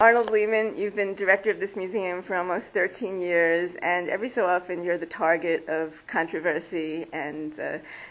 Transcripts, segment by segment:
Arnold Lehman, you've been director of this museum for almost 13 years, and every so often you're the target of controversy and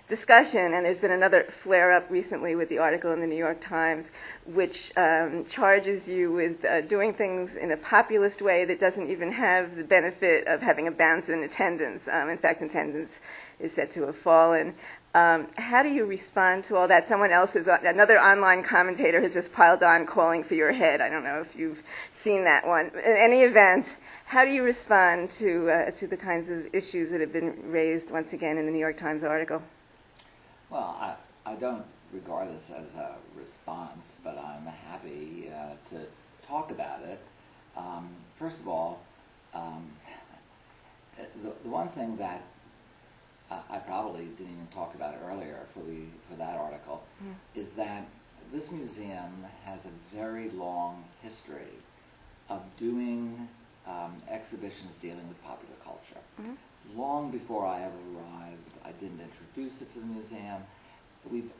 discussion. And there's been another flare-up recently with the article in the New York Times, which charges you with doing things in a populist way that doesn't even have the benefit of having a bounce in attendance. In fact, attendance is said to have fallen. How do you respond to all that? Another online commentator has just piled on calling for your head. I don't know if you've seen that one. In any event, how do you respond to the kinds of issues that have been raised once again in the New York Times article? Well, I don't regard this as a response, but I'm happy to talk about it. First of all, the one thing that I probably didn't even talk about it earlier for that article, is that this museum has a very long history of doing exhibitions dealing with popular culture. Long before I ever arrived, I didn't introduce it to the museum. We've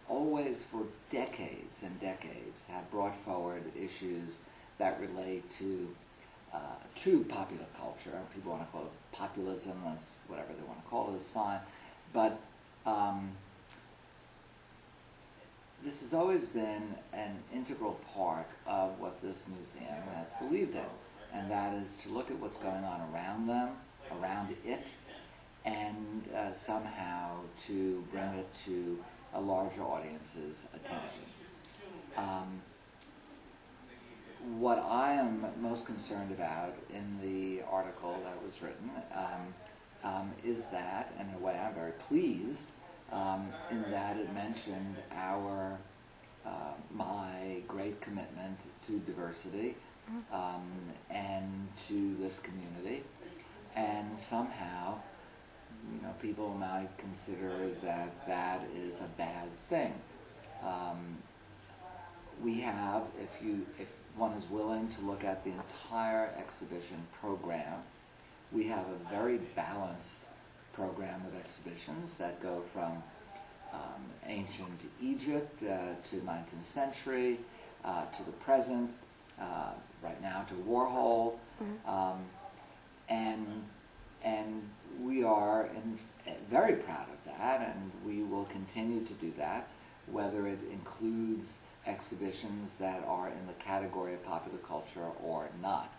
always, for decades and decades, have brought forward issues that relate to popular culture. People want to call it populism, that's whatever they want to call it, is fine. But this has always been an integral part of what this museum has believed in, and that is to look at what's going on around it, and somehow to bring it to a larger audience's attention. What I am most concerned about in the article that was written is that, and in a way I'm very pleased, in that it mentioned my great commitment to diversity and to this community, and somehow, people might consider that is a bad thing. We have, if one is willing to look at the entire exhibition program, we have a very balanced program of exhibitions that go from ancient Egypt to 19th century, to the present, right now to Warhol, and we are very proud of that, and we will continue to do that, whether it includes exhibitions that are in the category of popular culture or not.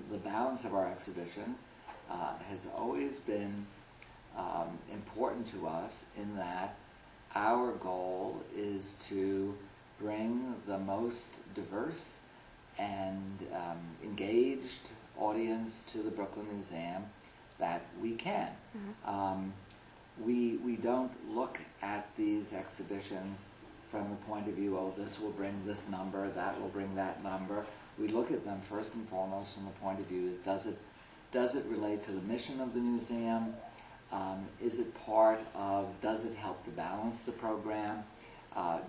The balance of our exhibitions has always been important to us, in that our goal is to bring the most diverse and engaged audience to the Brooklyn Museum that we can. We don't look at these exhibitions from the point of view, this will bring this number, that will bring that number. We look at them first and foremost from the point of view, does it relate to the mission of the museum? Is it does it help to balance the program?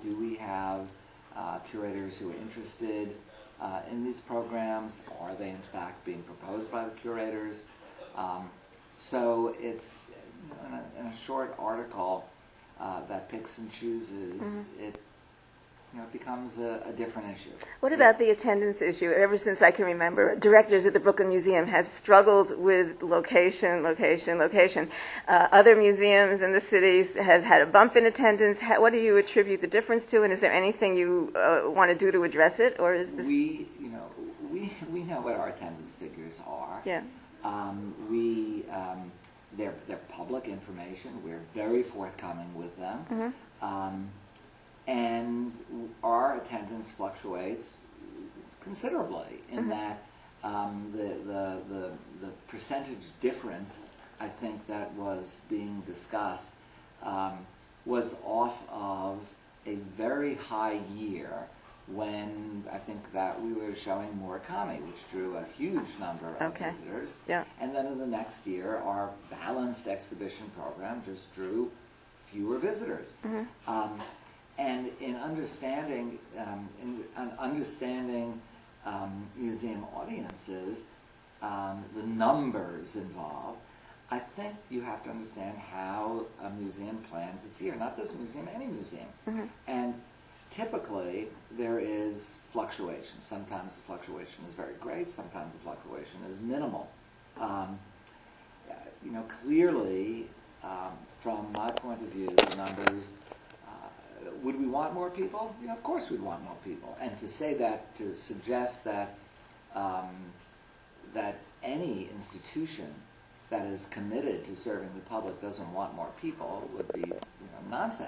Do we have curators who are interested in these programs? Are they in fact being proposed by the curators? So it's, in a short article, that picks and chooses, it becomes a different issue. What about the attendance issue? Ever since I can remember, directors at the Brooklyn Museum have struggled with location. Other museums in the cities have had a bump in attendance. What do you attribute the difference to, and is there anything you want to do to address it, or is this? We know what our attendance figures are. Yeah. They're public information. We're very forthcoming with them. And our attendance fluctuates considerably in that the percentage difference, I think, that was being discussed was off of a very high year when I think that we were showing Murakami, which drew a huge number of visitors. Yeah. And then in the next year, our balanced exhibition program just drew fewer visitors. And in understanding museum audiences, the numbers involved, I think you have to understand how a museum plans its year. Not this museum, any museum. And typically, there is fluctuation. Sometimes the fluctuation is very great. Sometimes the fluctuation is minimal. Clearly, from my point of view, the numbers. Would we want more people? Of course we'd want more people. And to say that, to suggest that that any institution that is committed to serving the public doesn't want more people would be nonsense.